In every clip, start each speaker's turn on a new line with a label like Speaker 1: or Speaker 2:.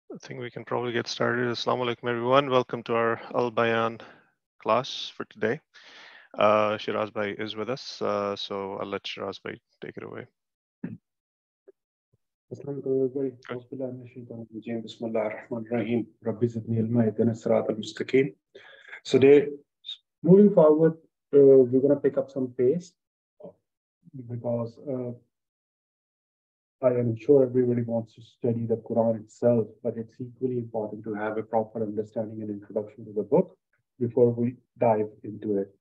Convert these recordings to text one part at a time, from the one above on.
Speaker 1: I think we can probably get started. Assalamu alaikum, everyone. Welcome to our Al-Bayan class for today. Sheraz Bhai is with us, so I'll let Sheraz Bhai take it away.
Speaker 2: Assalamu alaikum everybody. Bismillahir-Rahmanir-Rahim. Rabbi zidni ilma ihdina as-siratal mustaqim. So today, moving forward, we're going to pick up some pace because I am sure everybody wants to study the Quran itself, but it's equally important to have a proper understanding and introduction to the book before we dive into it.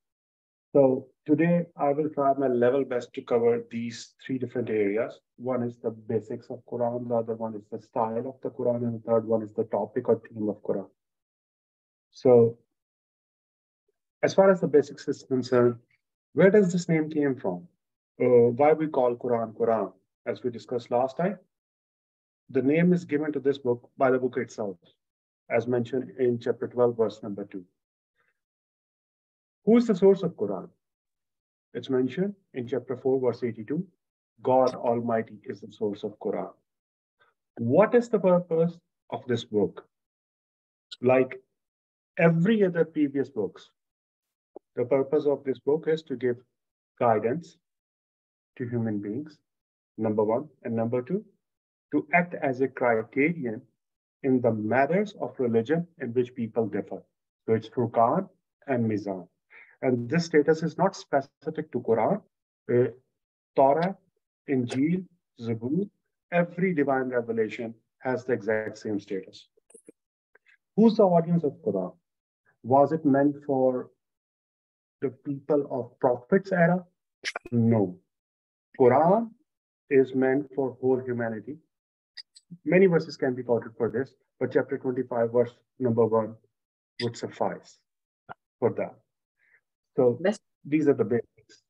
Speaker 2: So today I will try my level best to cover these three different areas. One is the basics of Quran, the other one is the style of the Quran, and the third one is the topic or theme of Quran. So as far as the basics is concerned, where does this name came from? Why we call Quran Quran? As we discussed last time, the name is given to this book by the book itself, as mentioned in chapter 12, verse number 2. Who is the source of Quran? It's mentioned in chapter 4, verse 82. God Almighty is the source of Quran. What is the purpose of this book? Like every other previous books, the purpose of this book is to give guidance to human beings, number one, and number two, to act as a criterion in the matters of religion in which people differ. So it's Furqan and Mizan. And this status is not specific to Quran. Torah, Injil, Zabur, every divine revelation has the exact same status. Who's the audience of Quran? Was it meant for the people of Prophet's era? No. Quran is meant for whole humanity. Many verses can be quoted for this, but chapter 25, verse number 1 would suffice for that. So these are the basics.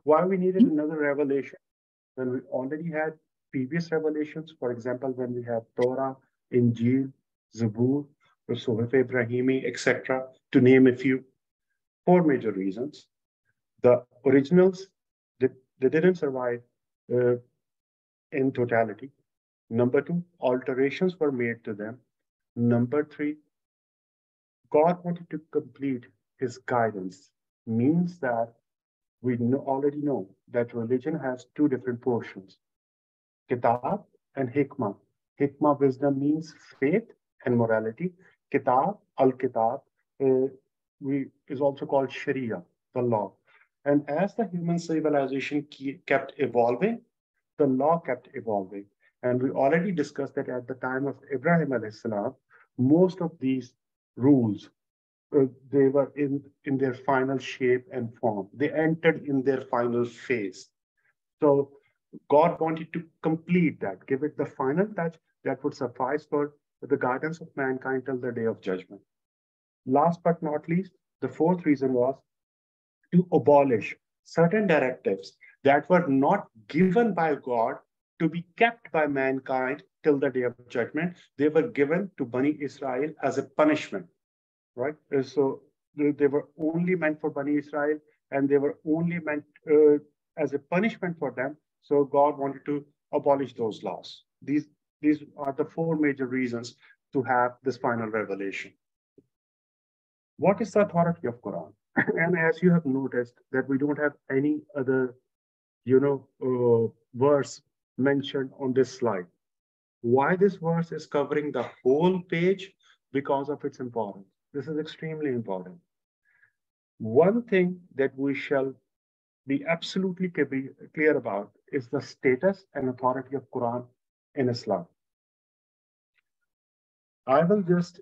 Speaker 2: Why we needed another revelation when we already had previous revelations? For example, when we have Torah, Injil, Zabur, Suhuf Ibrahimi, etc., to name a few. 4 major reasons. The originals, they didn't survive in totality. Number 2, alterations were made to them. Number 3, God wanted to complete his guidance. Means that we already know that religion has 2 different portions, Kitab and Hikmah. Hikmah, wisdom, means faith and morality. Kitab, Al-Kitab, is also called Sharia, the law. And as the human civilization kept evolving, the law kept evolving. And we already discussed that at the time of Ibrahim alayhi salam, most of these rules, they were in their final shape and form. They entered in their final phase. So God wanted to complete that, give it the final touch that would suffice for the guidance of mankind till the day of judgment. Last but not least, the 4th reason was to abolish certain directives that were not given by God to be kept by mankind till the day of judgment. They were given to Bani Israel as a punishment, right? So they were only meant for Bani Israel, and they were only meant as a punishment for them. So God wanted to abolish those laws. These are the 4 major reasons to have this final revelation. What is the authority of Quran? And as you have noticed that we don't have any other, verse mentioned on this slide. Why this verse is covering the whole page? Because of its importance. This is extremely important. One thing that we shall be absolutely clear about is the status and authority of Quran in Islam. I will just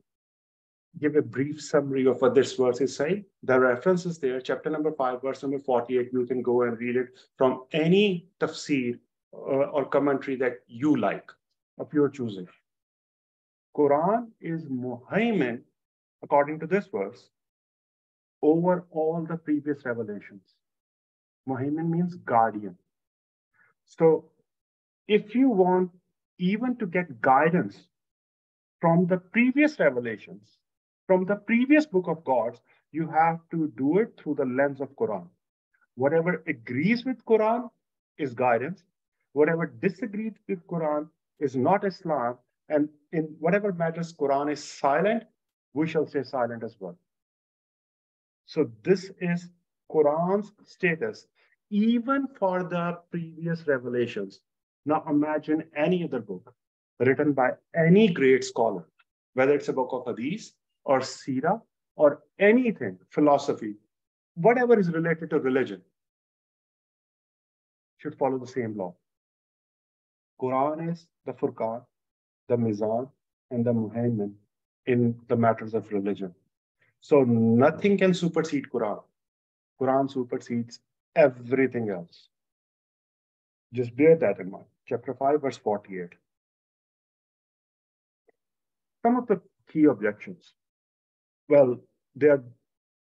Speaker 2: give a brief summary of what this verse is saying. The reference is there, chapter number 5, verse number 48. You can go and read it from any tafseer or commentary that you like, of your choosing. Quran is muhaymin, according to this verse, over all the previous revelations. Muhaymin means guardian. So if you want even to get guidance from the previous revelations, from the previous book of gods, you have to do it through the lens of Quran. Whatever agrees with Quran is guidance. Whatever disagrees with Quran is not Islam. And in whatever matters Quran is silent, we shall say silent as well. So this is Quran's status, even for the previous revelations. Now imagine any other book written by any great scholar, whether it's a book of Hadith or Sirah or anything, philosophy, whatever is related to religion, should follow the same law. Quran is the Furqan, the Mizan, and the Muhaymin in the matters of religion. So nothing can supersede Quran. Quran supersedes everything else. Just bear that in mind. Chapter 5, verse 48. Some of the key objections. Well, they are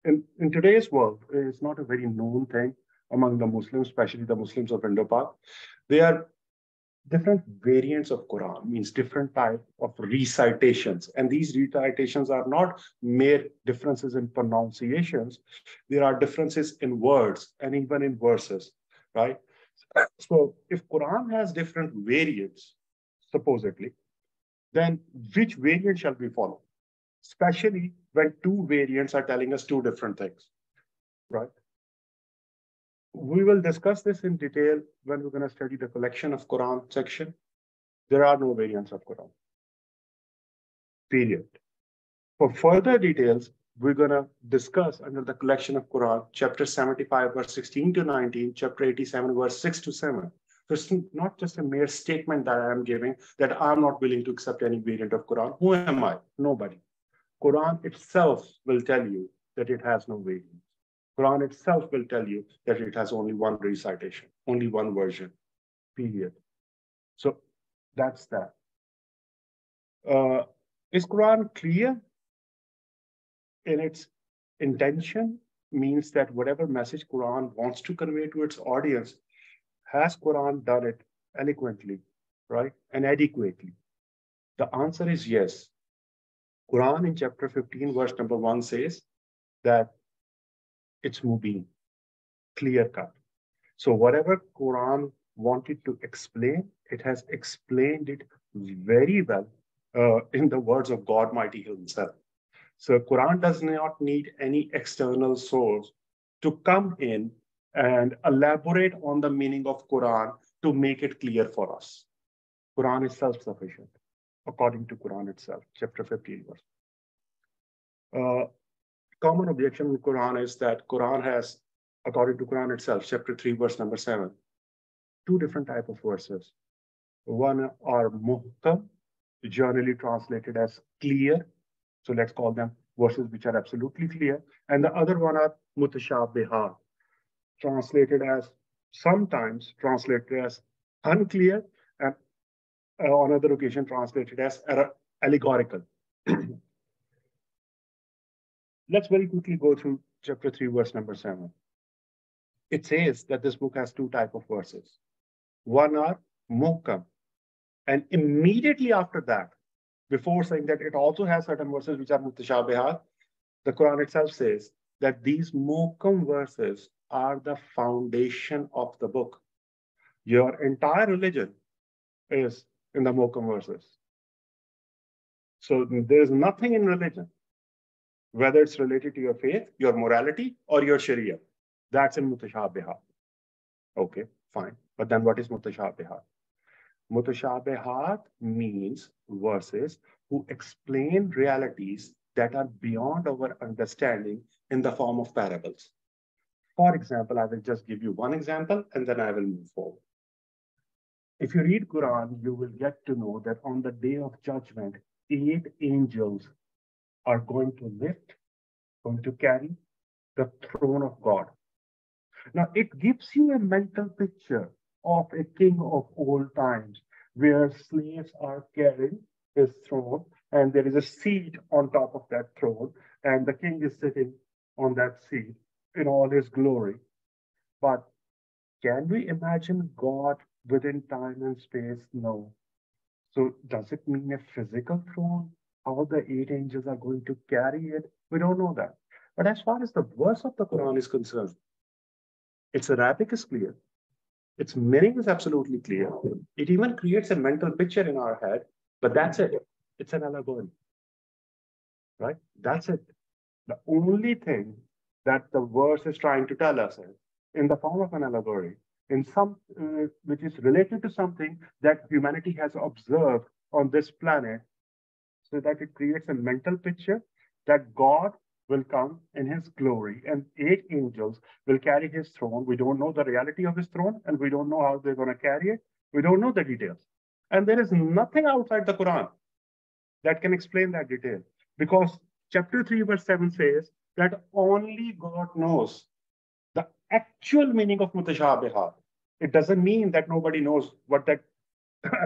Speaker 2: in today's world, it's not a very known thing among the Muslims, especially the Muslims of Indo-Pak. They are different variants of Quran, means different type of recitations. And these recitations are not mere differences in pronunciations. There are differences in words and even in verses, right? So if Quran has different variants, supposedly, then which variant shall we follow? Especially when two variants are telling us two different things, right? We will discuss this in detail when we're going to study the collection of Quran section. There are no variants of Quran, period. For further details, we're going to discuss under the collection of Quran, chapter 75, verse 16 to 19, chapter 87, verse 6 to 7. So it's not just a mere statement that I am giving that I'm not willing to accept any variant of Quran. Who am I? Nobody. Quran itself will tell you that it has no variant. Quran itself will tell you that it has only one recitation, only one version, period. So that's that. Is Quran clear in its intention? Means that whatever message Quran wants to convey to its audience, has Quran done it eloquently, right, and adequately? The answer is yes. Quran in chapter 15, verse number 1 says that it's mubin, clear cut. So whatever Quran wanted to explain, it has explained it very well in the words of God Mighty Himself. So Quran does not need any external source to come in and elaborate on the meaning of Quran to make it clear for us. Quran is self-sufficient, according to Quran itself, chapter 15, verse. Common objection in Quran is that Quran has, according to Quran itself, chapter 3, verse number 7, two different type of verses. One are muhkam, generally translated as clear. So let's call them verses which are absolutely clear. And the other one are mutashabihat, translated as, sometimes translated as unclear, and on other occasion translated as allegorical. Let's very quickly go through chapter 3, verse number 7. It says that this book has two types of verses. One are muhkam. And immediately after that, before saying that it also has certain verses which are mutashabihat, the Quran itself says that these muhkam verses are the foundation of the book. Your entire religion is in the muhkam verses. So there is nothing in religion, whether it's related to your faith, your morality, or your sharia, that's in mutashabihat. Okay, fine. But then what is mutashabihat? Mutashabihat means verses who explain realities that are beyond our understanding in the form of parables. For example, I will just give you one example and then I will move forward. If you read Quran, you will get to know that on the day of judgment, 8 angels are going to carry the throne of God. Now, it gives you a mental picture of a king of old times where slaves are carrying his throne and there is a seat on top of that throne and the king is sitting on that seat in all his glory. But can we imagine God within time and space? No. So does it mean a physical throne? How the 8 angels are going to carry it? We don't know that. But as far as the verse of the Quran is concerned, its Arabic is clear. Its meaning is absolutely clear. It even creates a mental picture in our head, but that's it. It's an allegory, right? That's it. The only thing that the verse is trying to tell us is, in the form of an allegory, in some which is related to something that humanity has observed on this planet, so that it creates a mental picture that God will come in his glory and 8 angels will carry his throne. We don't know the reality of his throne and we don't know how they're going to carry it. We don't know the details. And there is nothing outside the Quran that can explain that detail, because chapter 3, verse 7 says that only God knows the actual meaning of mutashabihat. It doesn't mean that nobody knows what that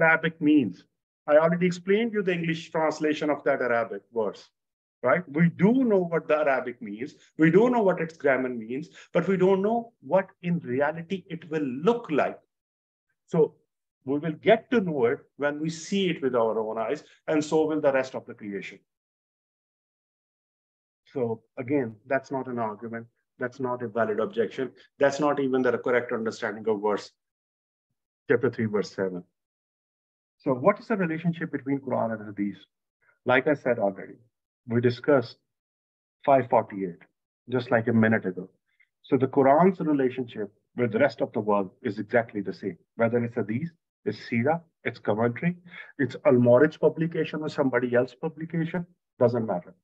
Speaker 2: Arabic means. I already explained you the English translation of that Arabic verse, right? We do know what the Arabic means. We do know what its grammar means, but we don't know what in reality it will look like. So we will get to know it when we see it with our own eyes, and so will the rest of the creation. So again, that's not an argument. That's not a valid objection. That's not even the correct understanding of verse chapter 3, verse 7. So what is the relationship between Quran and Hadith? Like I said already, we discussed 548, just like a minute ago. So the Quran's relationship with the rest of the world is exactly the same. Whether it's Hadith, it's Sirah, it's commentary, it's Al-Mawrid's publication or somebody else's publication, doesn't matter.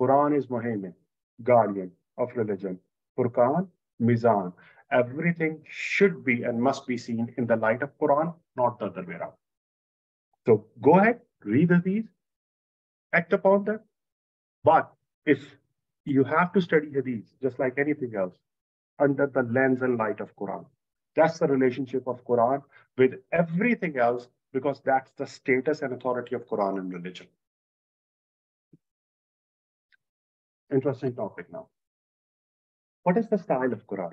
Speaker 2: Quran is Muhammad, guardian of religion. Furqan, Mizan. Everything should be and must be seen in the light of Quran, not the other way around. So go ahead, read these, act upon them. But if you have to study Hadith, just like anything else, under the lens and light of Quran, that's the relationship of Quran with everything else, because that's the status and authority of Quran and religion. Interesting topic now. What is the style of Quran?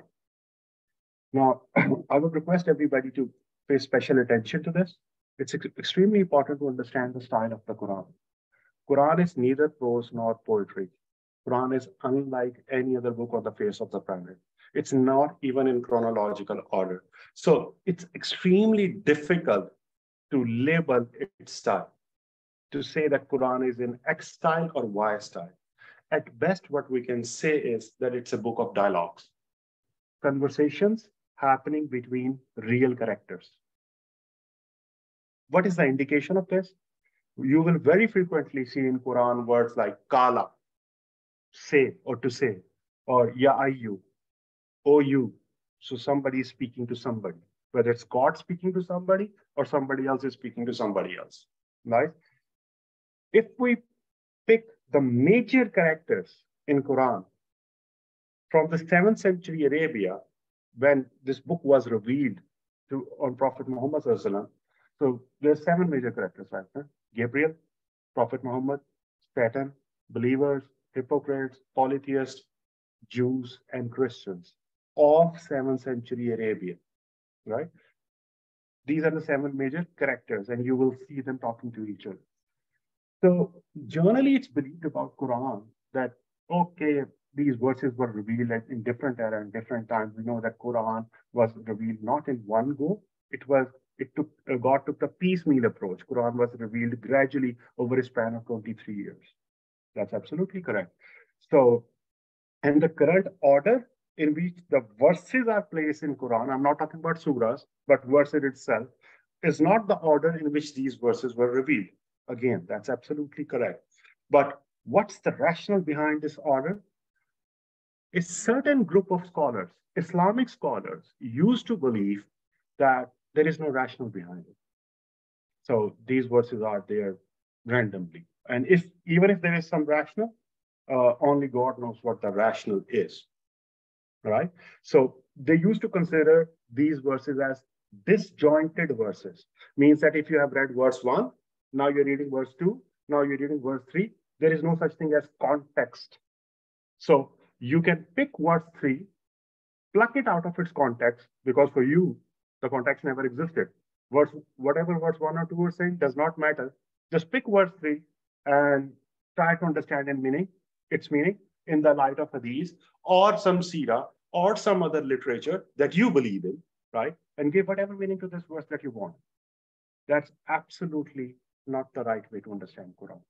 Speaker 2: Now, I would request everybody to pay special attention to this. It's extremely important to understand the style of the Quran. Quran is neither prose nor poetry. Quran is unlike any other book on the face of the planet. It's not even in chronological order. So it's extremely difficult to label its style, to say that Quran is in X style or Y style. At best, what we can say is that it's a book of dialogues, conversations happening between real characters. What is the indication of this? You will very frequently see in Quran words like kala, say or to say, or ya ayyu, oh you. So somebody is speaking to somebody, whether it's God speaking to somebody or somebody else is speaking to somebody else, right? If we pick the major characters in Quran from the 7th century Arabia, when this book was revealed on Prophet Muhammad, so there's 7 major characters, right? Gabriel, Prophet Muhammad, Satan, believers, hypocrites, polytheists, Jews, and Christians of 7th century Arabia, right? These are the 7 major characters, and you will see them talking to each other. So generally, it's believed about Quran that, okay, these verses were revealed in different era and different times. We know that Quran was revealed not in one go. God took the piecemeal approach. Quran was revealed gradually over a span of 23 years. That's absolutely correct. So, and the current order in which the verses are placed in Quran, I'm not talking about surahs, but verses itself, is not the order in which these verses were revealed. Again, that's absolutely correct. But what's the rationale behind this order? A certain group of scholars, Islamic scholars, used to believe that there is no rationale behind it. So these verses are there randomly. And even if there is some rationale, only God knows what the rationale is, right? So they used to consider these verses as disjointed verses. Means that if you have read verse 1, now you're reading verse 2, now you're reading verse 3, there is no such thing as context. So you can pick verse 3, pluck it out of its context, because for you, the context never existed. Whatever verse 1 or 2 are saying does not matter. Just pick verse 3 and try to understand its meaning in the light of hadith or some seerah or some other literature that you believe in, right? and give whatever meaning to this verse that you want. That's absolutely not the right way to understand Quran.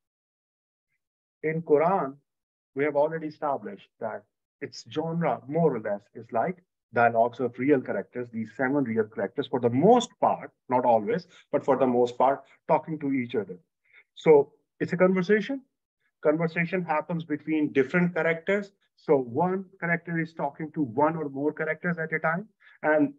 Speaker 2: In Quran, we have already established that its genre, more or less, is like dialogues of real characters, these 7 real characters, for the most part, not always, but for the most part, talking to each other. So it's a conversation. Conversation happens between different characters. So one character is talking to one or more characters at a time. And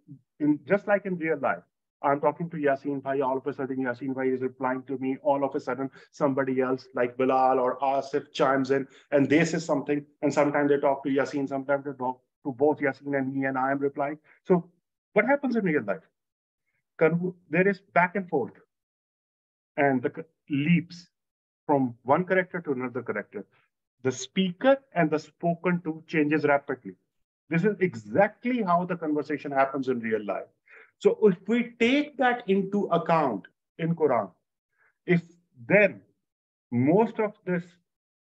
Speaker 2: just like in real life, I'm talking to Yasin Bhai, all of a sudden Yasin Bhai is replying to me, all of a sudden somebody else like Bilal or Asif chimes in and they say something, and sometimes they talk to Yasin, sometimes they talk to both Yasin and me, and I am replying. So what happens in real life? There is back and forth, and the leaps from one character to another character. The speaker and the spoken to changes rapidly. This is exactly how the conversation happens in real life. So if we take that into account in Quran, if then most of this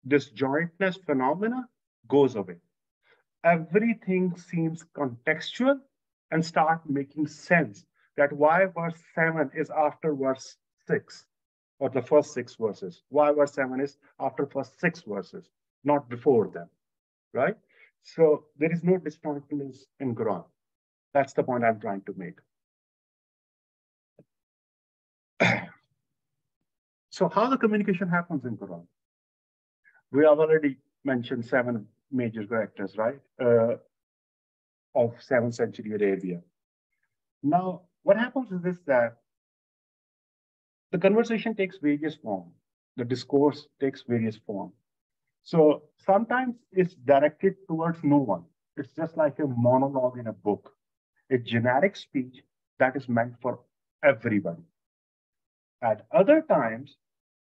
Speaker 2: disjointness phenomena goes away. Everything seems contextual and start making sense that why verse 7 is after verse 6 or the first 6 verses. Why verse 7 is after first 6 verses, not before them, right? So there is no disjointness in Quran. That's the point I'm trying to make. So how the communication happens in Quran? We have already mentioned 7 major characters, right? Of 7th century Arabia. Now, what happens is this, that the conversation takes various forms. The discourse takes various forms. So sometimes it's directed towards no one. It's just like a monologue in a book, a generic speech that is meant for everybody. At other times,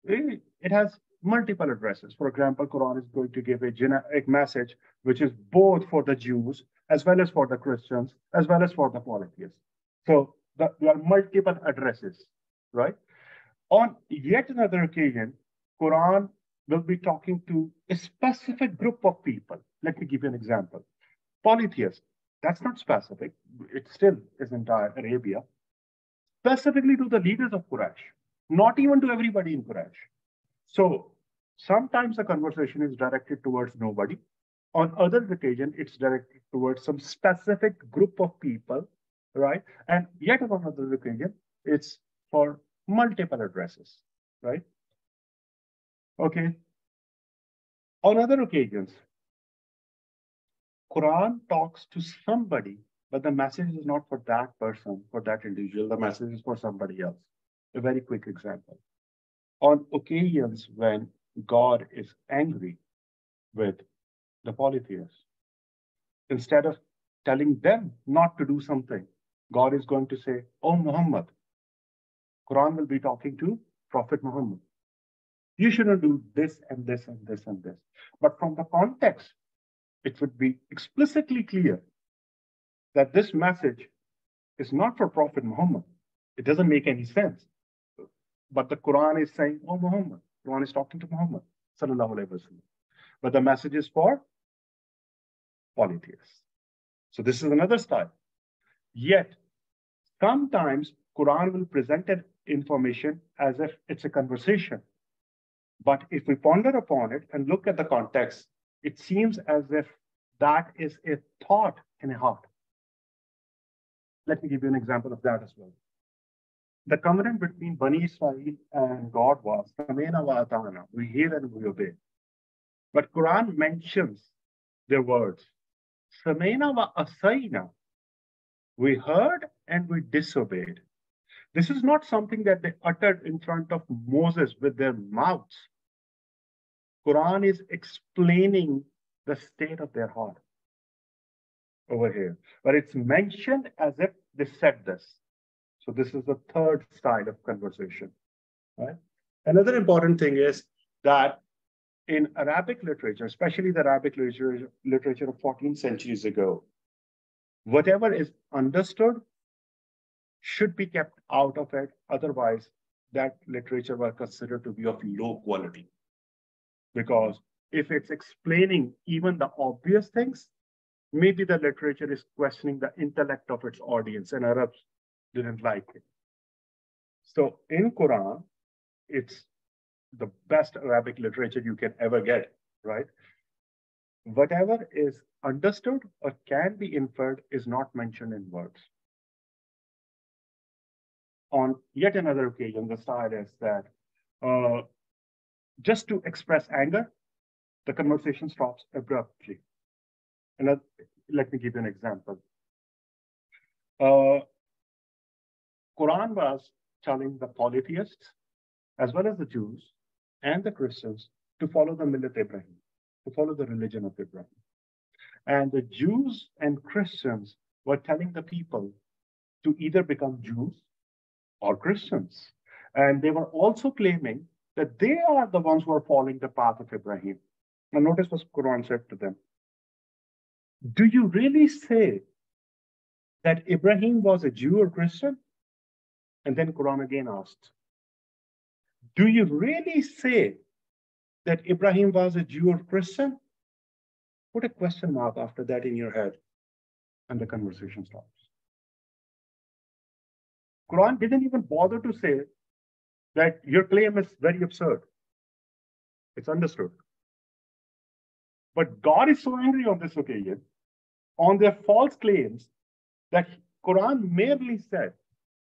Speaker 2: it has multiple addresses. For example, Quran is going to give a generic message, which is both for the Jews, as well as for the Christians, as well as for the polytheists. So there are multiple addresses, right? On yet another occasion, Quran will be talking to a specific group of people. Let me give you an example. Polytheists, that's not specific. It still is entire Arabia. Specifically to the leaders of Quraysh, not even to everybody in Quraysh. So sometimes the conversation is directed towards nobody. On other occasion, it's directed towards some specific group of people, right? And yet on another occasion, it's for multiple addresses, right? Okay. On other occasions, Quran talks to somebody, but the message is not for that person, for that individual. The message is for somebody else. A very quick example. On occasions when God is angry with the polytheists, instead of telling them not to do something, God is going to say, "Oh Muhammad," Quran will be talking to Prophet Muhammad. You shouldn't do this and this and this and this. But from the context, it would be explicitly clear that this message is not for Prophet Muhammad. It doesn't make any sense. But the Quran is saying, "Oh Muhammad." Quran is talking to Muhammad, sallallahu alaihi wasallam. But the message is for polytheists. So this is another style. Yet, sometimes Quran will present an information as if it's a conversation. But if we ponder upon it and look at the context, it seems as if that is a thought in a heart. Let me give you an example of that as well. The covenant between Bani Israel and God was, "Samena wa atana," we hear and we obey. But Quran mentions their words, "Samena wa asayna," we heard and we disobeyed. This is not something that they uttered in front of Moses with their mouths. Quran is explaining the state of their heart over here, but it's mentioned as if they said this. So this is the third style of conversation, right? Another important thing is that in Arabic literature, especially the Arabic literature of 14 centuries ago, whatever is understood should be kept out of it. Otherwise, that literature was considered to be of low quality. Because if it's explaining even the obvious things, maybe the literature is questioning the intellect of its audience. And Arabs didn't like it. So in Quran, it's the best Arabic literature you can ever get, right? Whatever is understood or can be inferred is not mentioned in words. On yet another occasion, the style is that just to express anger, the conversation stops abruptly. And let me give you an example. Quran was telling the polytheists, as well as the Jews and the Christians, to follow the Millat Ibrahim, to follow the religion of Ibrahim. And the Jews and Christians were telling the people to either become Jews or Christians. And they were also claiming that they are the ones who are following the path of Ibrahim. Now notice what Quran said to them. Do you really say that Ibrahim was a Jew or Christian? And then Quran again asked, do you really say that Ibrahim was a Jew or Christian? Put a question mark after that in your head, and the conversation stops. Quran didn't even bother to say that your claim is very absurd. It's understood. But God is so angry on this occasion, on their false claims, that Quran merely said,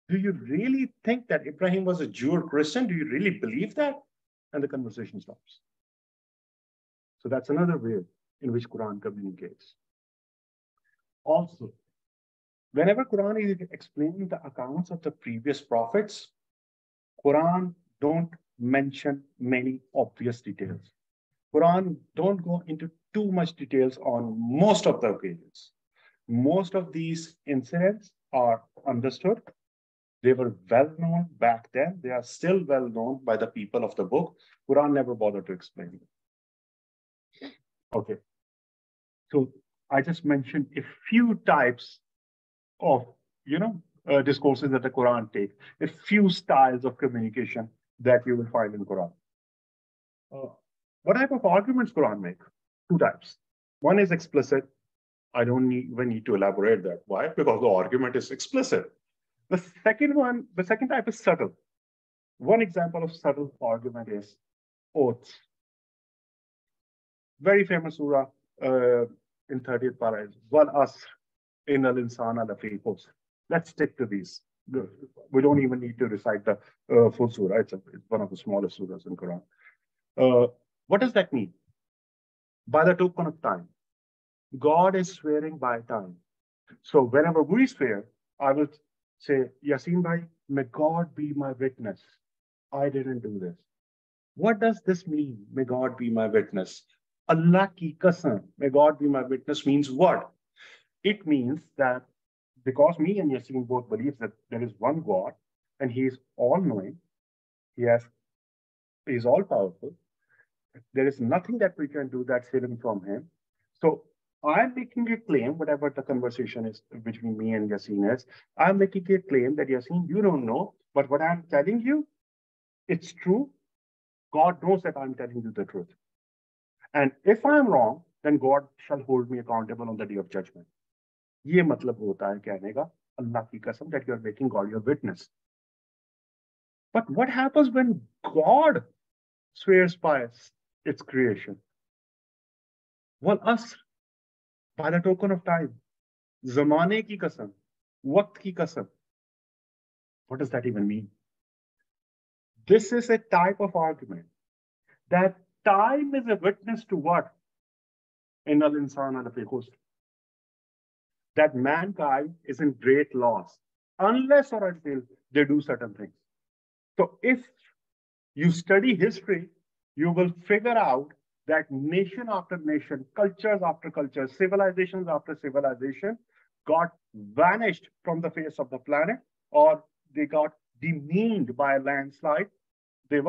Speaker 2: do you really think that Ibrahim was a Jew or Christian? Do you really believe that? And the conversation stops. So that's another way in which Quran communicates. Also, whenever Quran is explaining the accounts of the previous prophets, Quran don't mention many obvious details. Quran don't go into too much details on most of the occasions. Most of these incidents are understood. They were well known back then. They are still well known by the people of the book. Quran never bothered to explain it. Okay. So I just mentioned a few types of, discourses that the Quran takes, a few styles of communication that you will find in Quran. What type of arguments Quran make? Two types. One is explicit. I don't even need to elaborate that. Why? Because the argument is explicit. The second type is subtle. One example of subtle argument is oaths. Very famous surah in 30th parah, Wal Asr, Innal Insana Lafi Khusr. Let's stick to these. We don't even need to recite the full surah. It's one of the smallest surahs in Quran. What does that mean? By the token of time. God is swearing by time. So whenever we swear, I will say, Yasin bhai, may God be my witness. I didn't do this. What does this mean? May God be my witness. Allah ki qasam, may God be my witness means what? It means that because me and Yasin both believe that there is one God and he is all-knowing, he is all-powerful. There is nothing that we can do that's hidden from him. So I'm making a claim, whatever the conversation is between me and Yasin is, I'm making a claim that Yasin, you don't know, but what I'm telling you, it's true. God knows that I'm telling you the truth. And if I'm wrong, then God shall hold me accountable on the day of judgment. ये मतलब होता है कहने का अल्लाह की कसम that you're making God your witness. But what happens when God swears by its creation? Well, us, by the token of time, zamane ki kasam, waqt ki kasam. What does that even mean? This is a type of argument that time is a witness to what? Innal insana lafi khusr. That mankind is in great loss unless or until they do certain things. So if you study history, you will figure out that nation after nation, cultures after culture, civilizations after civilization got vanished from the face of the planet, or they got demeaned by a landslide. They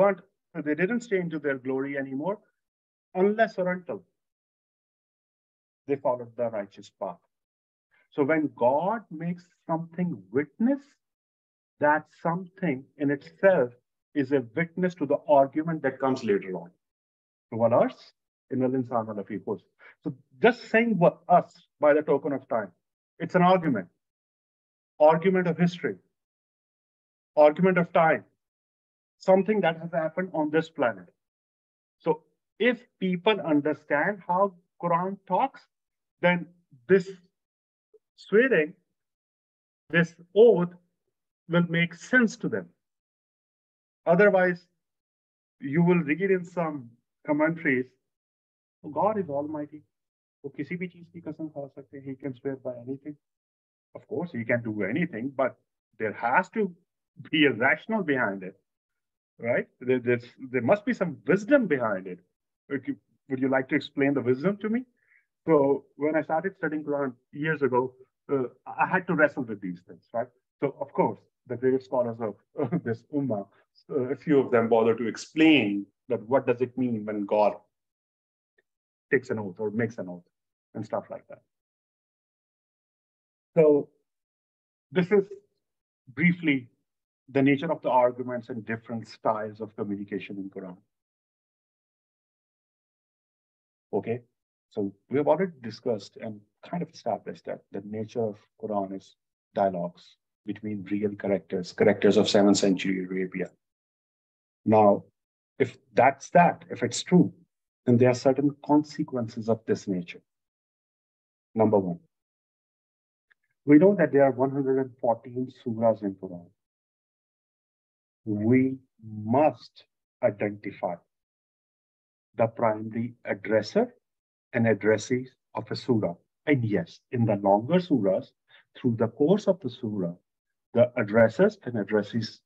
Speaker 2: didn't stay into their glory anymore unless or until they followed the righteous path. So when God makes something witness, that something in itself is a witness to the argument that comes later on. So what else? So just saying what us by the token of time, it's an argument of history. argument of time, something that has happened on this planet. So if people understand how Quran talks, then this swearing, this oath will make sense to them. Otherwise, you will read in some commentaries, God is almighty. वो किसी भी चीज की कसम खा सकते हैं. He can swear by anything. Of course, he can do anything, but there has to be a rationale behind it, right? There must be some wisdom behind it. Would you like to explain the wisdom to me? So when I started studying Quran years ago, I had to wrestle with these things, right? So of course, the great scholars of this ummah, a few of them bother to explain that what does it mean when God takes an oath or makes an oath and stuff like that. So this is briefly the nature of the arguments and different styles of communication in Quran. Okay, so we have already discussed and kind of established that the nature of Quran is dialogues between real characters of 7th century Arabia. Now, if it's true, then there are certain consequences of this nature. Number one, we know that there are 114 surahs in Quran. We must identify the primary addresser and addressees of a surah. And yes, in the longer surahs, through the course of the surah, the addressers and addressees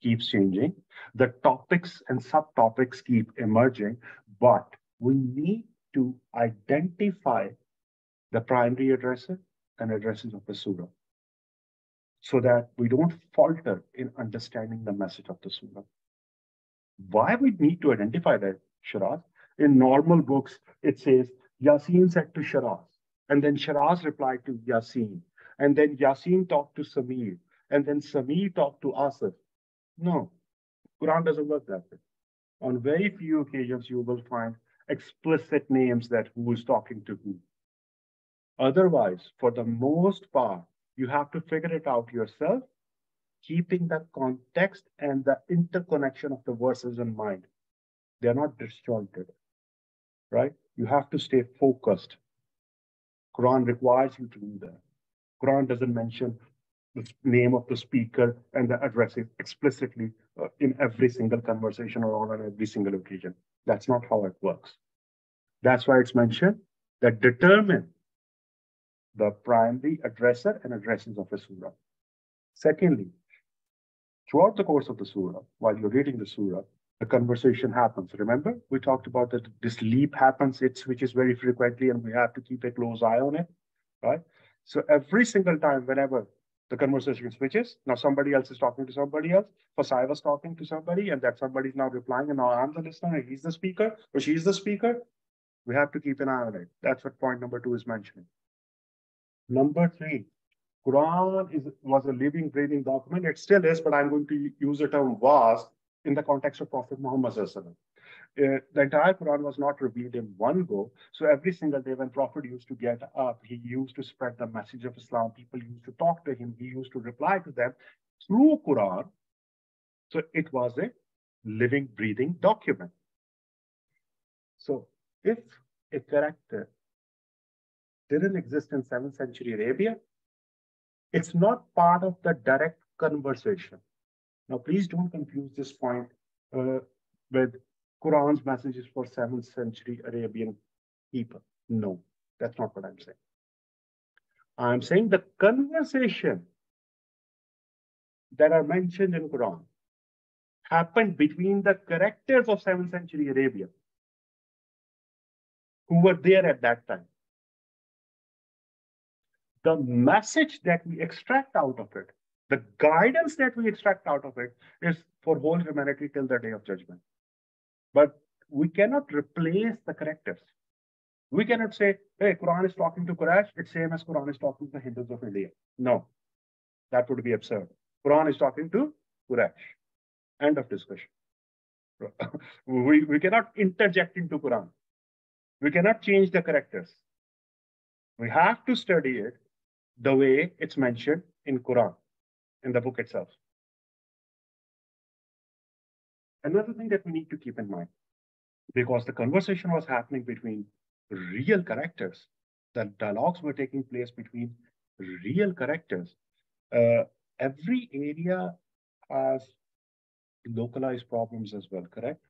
Speaker 2: keeps changing. The topics and subtopics keep emerging, but we need to identify the primary addresser and addresses of the surah so that we don't falter in understanding the message of the surah. Why we need to identify that, Sheraz? In normal books, it says, Yasin said to Sheraz, and then Sheraz replied to Yasin, and then Yasin talked to Samir, and then Samir talked to Asif. No, Quran doesn't work that way. On very few occasions, you will find explicit names that who is talking to who. Otherwise, for the most part, you have to figure it out yourself, keeping the context and the interconnection of the verses in mind. They are not disjointed, right? You have to stay focused. Quran requires you to do that. Quran doesn't mention the name of the speaker and the address explicitly in every single conversation or on every single occasion. That's not how it works. That's why it's mentioned that determine the primary addresser and addresses of a surah. Secondly, throughout the course of the surah, while you're reading the surah, the conversation happens. Remember, we talked about that this leap happens, it switches very frequently, and we have to keep a close eye on it, right? So every single time, whenever the conversation switches, now somebody else is talking to somebody else, Fasai was talking to somebody, and that somebody is now replying, and now I'm the listener, and he's the speaker, or she's the speaker. We have to keep an eye on it. That's what point number 2 is mentioning. Number 3, Quran was a living, breathing document. It still is, but I'm going to use the term was in the context of Prophet Muhammad. The entire Quran was not revealed in one go. So every single day when Prophet used to get up, he used to spread the message of Islam. People used to talk to him. He used to reply to them through Quran. So it was a living, breathing document. So if a character didn't exist in 7th century Arabia, it's not part of the direct conversation. Now, please don't confuse this point with Quran's messages for 7th century Arabian people. No, that's not what I'm saying. I'm saying the conversation that are mentioned in Quran happened between the characters of 7th century Arabia who were there at that time. The message that we extract out of it, the guidance that we extract out of it is for whole humanity till the day of judgment. But we cannot replace the characters. We cannot say, hey, Quran is talking to Quraysh, it's same as Quran is talking to the Hindus of India. No, that would be absurd. Quran is talking to Quraysh. End of discussion. we cannot interject into Quran. We cannot change the characters. We have to study it the way it's mentioned in Quran, in the book itself. Another thing that we need to keep in mind, because the conversation was happening between real characters, the dialogues were taking place between real characters. Uh, every area has localized problems as well, correct?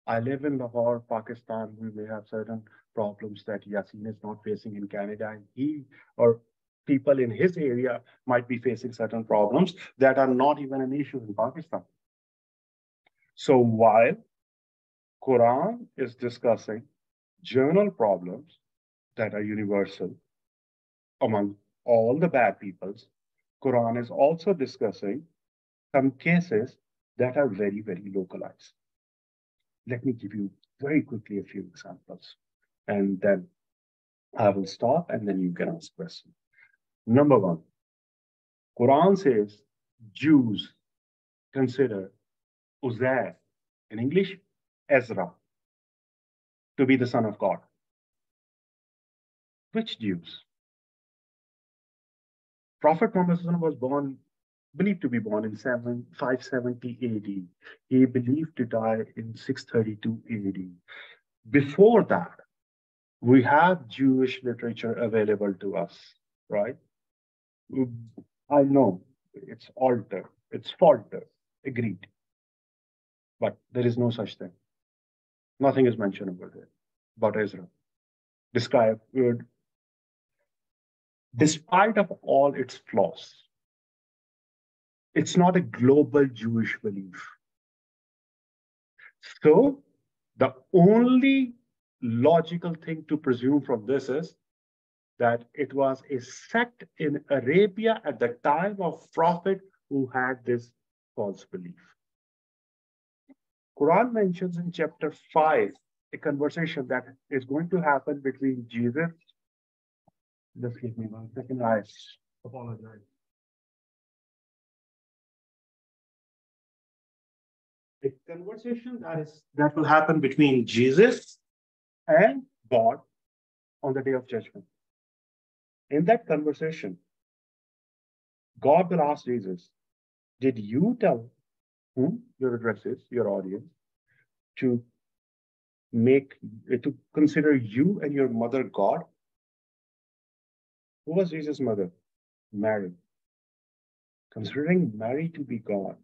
Speaker 2: I live in Lahore, Pakistan. We may have certain problems that Yasin is not facing in Canada, and he or people in his area might be facing certain problems that are not even an issue in Pakistan. So while Quran is discussing general problems that are universal among all the bad peoples, Quran is also discussing some cases that are very, very localized. Let me give you very quickly a few examples, and then I will stop, and then you can ask questions. Number one, Quran says Jews consider Uzair, in English, Ezra, to be the son of God. Which Jews? Prophet Muhammad was believed to be born in 570 AD. He believed to die in 632 AD. Before that, we have Jewish literature available to us, right? I know it's altered, it's faltered, agreed. But there is no such thing. Nothing is mentioned about it, about Israel. Described, despite of all its flaws, it's not a global Jewish belief. So the only logical thing to presume from this is that it was a sect in Arabia at the time of Prophet who had this false belief. Quran mentions in chapter 5 a conversation that is going to happen between Jesus. Just give me 1 second, I apologize. A conversation that will happen between Jesus and God on the day of judgment. In that conversation, God will ask Jesus, did you tell whom your address is, your audience, to consider you and your mother God? Who was Jesus' mother? Mary. Considering Mary to be God.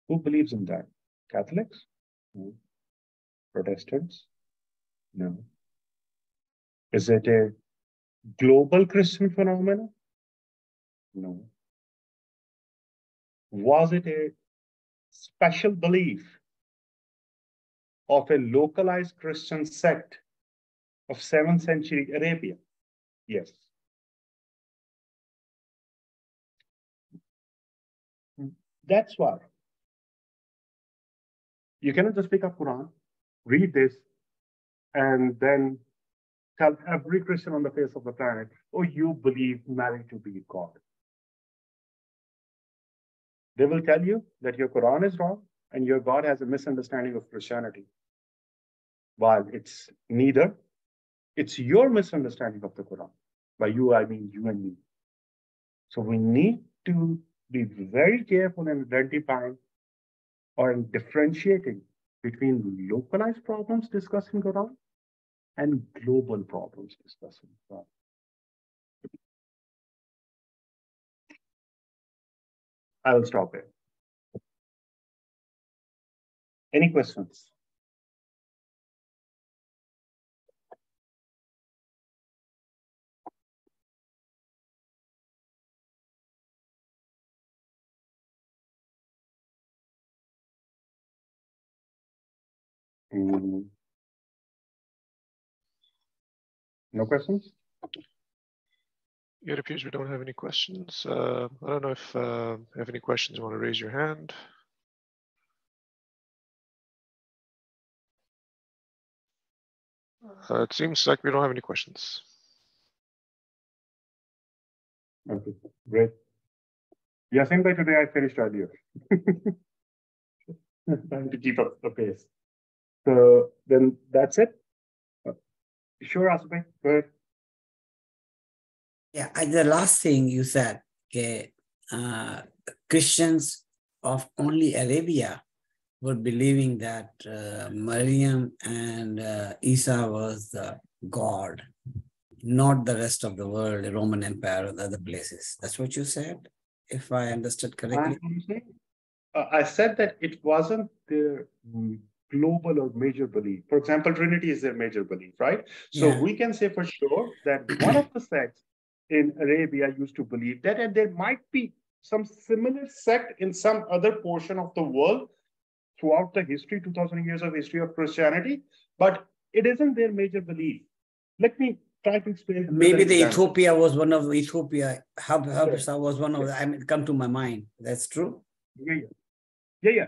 Speaker 2: Who believes in that? Catholics? No. Protestants? No. Is it a global Christian phenomenon? No. Was it a special belief of a localized Christian sect of 7th century Arabia? Yes. That's why you cannot just pick up Quran, read this, and then tell every Christian on the face of the planet, oh, you believe Mary to be God. They will tell you that your Quran is wrong and your God has a misunderstanding of Christianity. While it's neither, it's your misunderstanding of the Quran. By you, I mean you and me. So we need to be very careful in identifying or in differentiating between localized problems discussed in Quran and global problems discussed in Quran. I will stop here. Any questions? No questions?
Speaker 1: It appears we don't have any questions. I don't know if you have any questions, you want to raise your hand. It seems like we don't have any questions.
Speaker 2: Okay, great. Yasin, by today I finished earlier. Trying to keep up the pace. So then that's it. Sure, Asbay, go ahead.
Speaker 3: Yeah, the last thing you said, Christians of only Arabia, were believing that Maryam and Isa was the God, not the rest of the world, the Roman Empire or the other places. That's what you said, if I understood correctly.
Speaker 2: I said that it wasn't their global or major belief. For example, Trinity is their major belief, right? So
Speaker 3: Yeah.
Speaker 2: we can say for sure that one of the sects in Arabia used to believe that, and there might be some similar sect in some other portion of the world throughout the history, 2000 years of history of Christianity, but it isn't their major belief. Let me try to explain.
Speaker 3: Maybe the
Speaker 2: example.
Speaker 3: Ethiopia was one of Ethiopia. Habsa was one of. I mean, come to my mind. That's true.
Speaker 2: Yeah.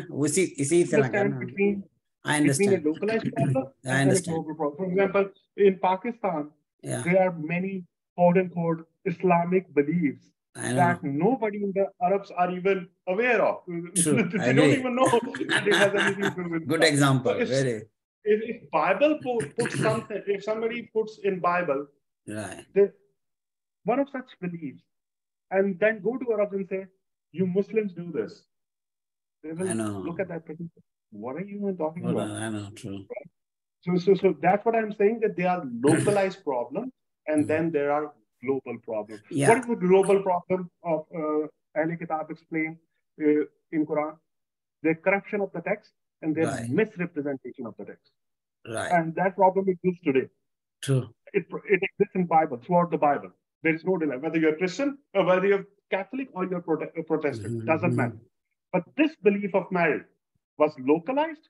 Speaker 3: We see
Speaker 2: understand between
Speaker 3: I understand.
Speaker 2: Between a localized problem
Speaker 3: I
Speaker 2: and a
Speaker 3: understand.
Speaker 2: global problem. For example, in Pakistan,
Speaker 3: Yeah.
Speaker 2: there are many quote-unquote Islamic beliefs that nobody in the Arabs are even aware of.
Speaker 3: True.
Speaker 2: They don't even know that it has anything to do with
Speaker 3: Good
Speaker 2: Islam.
Speaker 3: example.
Speaker 2: So if Bible puts something, if somebody puts in Bible,
Speaker 3: right,
Speaker 2: one of such beliefs, and then go to Arabs and say, you Muslims do this. They will look at that person. What are you even talking about?
Speaker 3: I know, true.
Speaker 2: So that's what I'm saying, that they are localized problems, and then there are global problems.
Speaker 3: Yeah.
Speaker 2: What is the global problem of Ahl Kitab explained in Quran? The corruption of the text and their misrepresentation of the text.
Speaker 3: Right.
Speaker 2: And that problem exists today.
Speaker 3: True.
Speaker 2: It exists in Bible, throughout the Bible. There is no delay. Whether you're Christian or whether you're Catholic or you're Protestant, doesn't matter. But this belief of Mary was localized,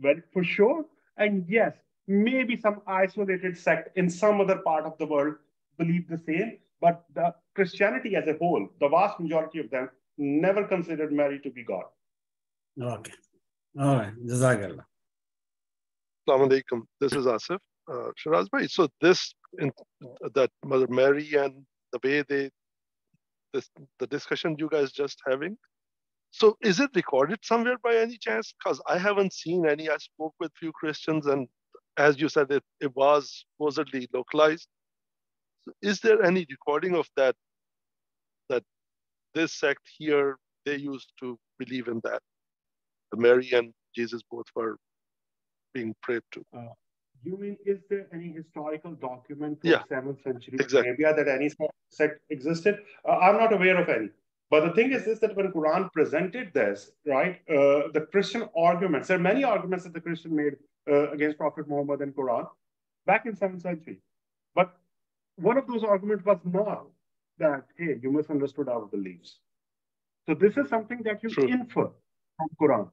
Speaker 2: well, for sure. And yes, maybe some isolated sect in some other part of the world believe the same. But the Christianity as a whole, the vast majority of them, never considered Mary to be God.
Speaker 3: Okay. All right. Jazakallah.
Speaker 4: Assalamu alaikum. This is Asif. Sheraz bhai, so that Mother Mary and the way the discussion you guys just having, so is it recorded somewhere by any chance? Because I haven't seen any. I spoke with few Christians, and as you said, it was supposedly localized. So is there any recording of that this sect here, they used to believe in that? The Mary and Jesus both were being prayed to.
Speaker 2: You mean, is there any historical document from 7th century
Speaker 4: Arabia
Speaker 2: that any sect existed? I'm not aware of any. But the thing is this, that when Quran presented this, right, the Christian arguments, there are many arguments that the Christian made against Prophet Muhammad and Quran back in 7th century. But one of those arguments was not that, hey, you misunderstood our beliefs. So this is something that you infer from Quran.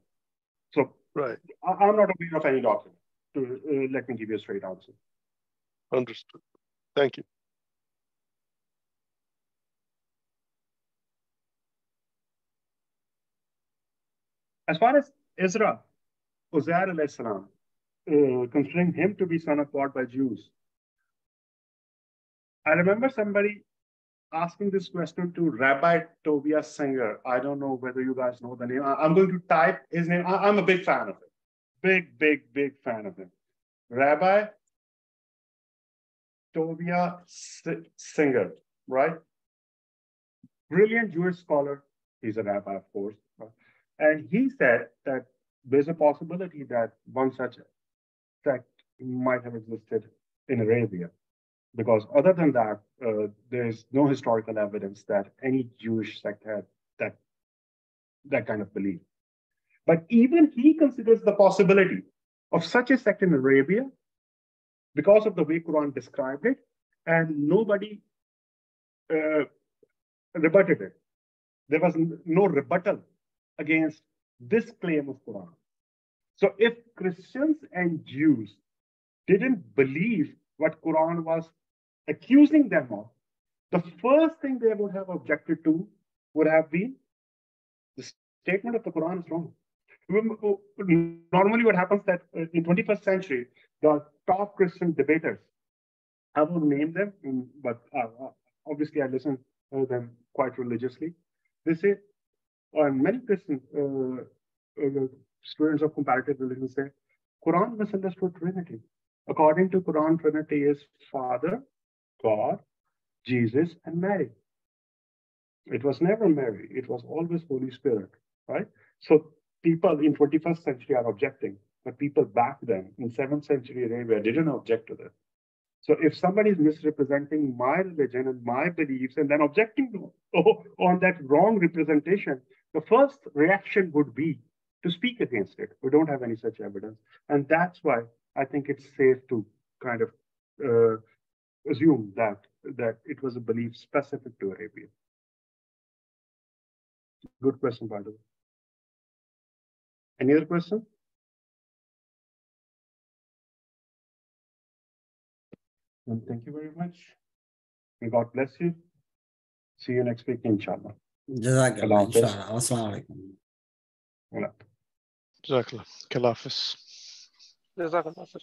Speaker 2: So I'm not aware of any document. Let me give you a straight answer.
Speaker 4: Understood. Thank you.
Speaker 2: As far as Isra, Uzair alayhi salam, considering him to be son of God by Jews, I remember somebody asking this question to Rabbi Tobias Singer. I don't know whether you guys know the name. I'm going to type his name. I'm a big fan of it. Big fan of him. Rabbi Tobias Singer, right? Brilliant Jewish scholar. He's a rabbi, of course. And he said that there's a possibility that one such sect might have existed in Arabia. Because other than that, there's no historical evidence that any Jewish sect had that kind of belief. But even he considers the possibility of such a sect in Arabia because of the way Quran described it, and nobody rebutted it. There was no rebuttal against this claim of Quran. So if Christians and Jews didn't believe what Quran was accusing them of, the first thing they would have objected to would have been the statement of the Quran is wrong. Normally what happens that in 21st century, the top Christian debaters, I won't name them, but obviously I listen to them quite religiously. They say, and many Christian students of comparative religion say, Quran misunderstood Trinity. According to Quran, Trinity is Father, God, Jesus, and Mary. It was never Mary. It was always Holy Spirit, right? So people in 21st century are objecting, but people back then in 7th century Arabia didn't object to this. So if somebody is misrepresenting my religion and my beliefs and then objecting on that wrong representation, the first reaction would be to speak against it. We don't have any such evidence. And that's why I think it's safe to kind of assume that it was a belief specific to Arabia. Good question, by the way. Any other question? And thank you very much. And God bless you. See you next week, inshallah.
Speaker 3: Jazakallah, inshallah. Assalamu alaikum.
Speaker 1: Jazakallah. Khalafis.
Speaker 5: Jazakallah, sir.